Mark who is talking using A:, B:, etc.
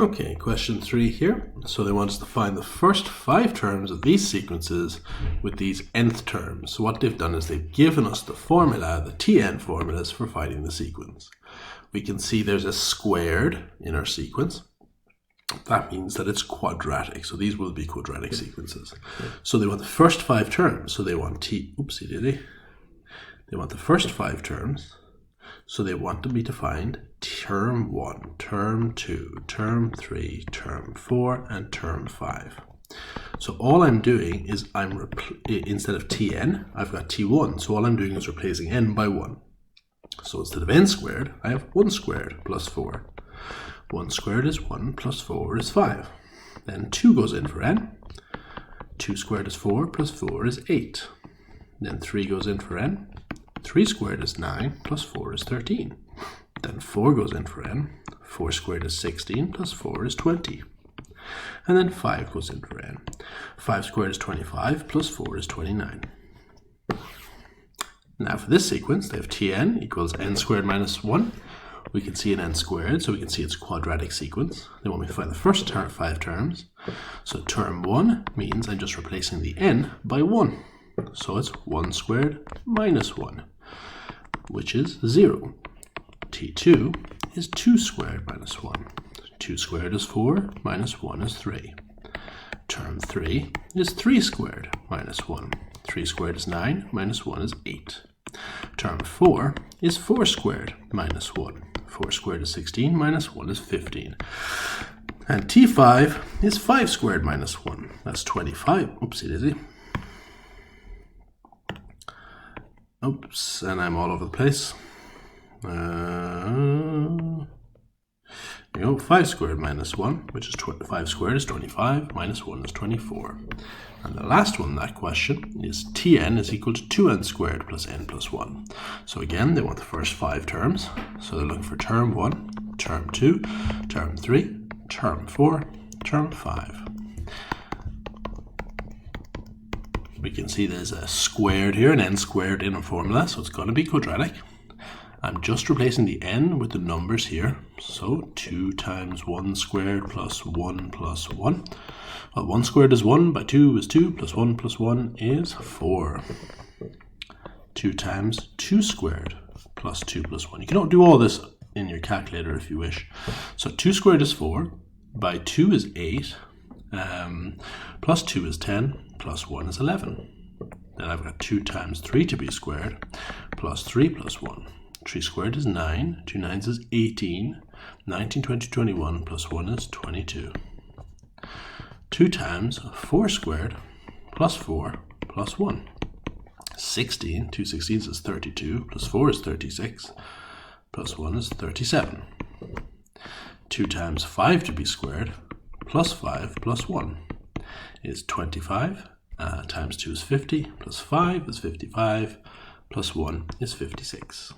A: Okay, question 3 here. So they want us to find the first 5 terms of these sequences with these nth terms. So what they've done is they've given us the formula, the Tn formulas for finding the sequence. We can see there's a squared in our sequence. That means that it's quadratic. So these will be quadratic sequences. So they want the first 5 terms. So they want They want the first 5 terms. So they wanted me to find term 1, term 2, term 3, term 4, and term 5. So all I'm doing is instead of Tn, I've got T1. So all I'm doing is replacing n by 1. So instead of n squared, I have 1 squared plus 4. 1 squared is 1 plus 4 is 5. Then 2 goes in for n. 2 squared is 4 plus 4 is 8. Then 3 goes in for n. 3 squared is 9 plus 4 is 13. Then 4 goes in for n. 4 squared is 16 plus 4 is 20. And then 5 goes in for n. 5 squared is 25 plus 4 is 29. Now for this sequence, they have Tn equals n squared minus 1. We can see an n squared, so we can see it's a quadratic sequence. They want me to find the first 5 terms. So term 1 means I'm just replacing the n by 1. So it's 1 squared minus 1, which is 0. T2 is 2 squared minus 1. 2 squared is 4, minus 1 is 3. Term 3 is 3 squared minus 1. 3 squared is 9, minus 1 is 8. Term 4 is 4 squared minus 1. 4 squared is 16, minus 1 is 15. And T5 is 5 squared minus 1. That's 25. Oopsie daisy. Oops, and I'm all over the place. There you go, 5 squared minus 1, which is 5 squared is 25, minus 1 is 24. And the last one in that question is Tn is equal to 2n squared plus n plus 1. So again, they want the first 5 terms. So they're looking for term 1, term 2, term 3, term 4, term 5. We can see there's a squared here, an n squared in a formula, so it's going to be quadratic. I'm just replacing the n with the numbers here. So 2 times 1 squared plus 1 plus 1. Well, 1 squared is 1, by 2 is 2, plus 1 is 4. 2 times 2 squared plus 2 plus 1. You can do all this in your calculator if you wish. So 2 squared is 4, by 2 is 8, plus 2 is 10, plus 1 is 11. Then I've got 2 times 3 to be squared, plus 3 plus 1. 3 squared is 9, 2 nines is 18, 19, 20, 21, plus 1 is 22. 2 times 4 squared, plus 4, plus 1. 16, 2 16s is 32, plus 4 is 36, plus 1 is 37. 2 times 5 to be squared, plus 5 plus 1 is 25, times 2 is 50, plus 5 is 55, plus 1 is 56.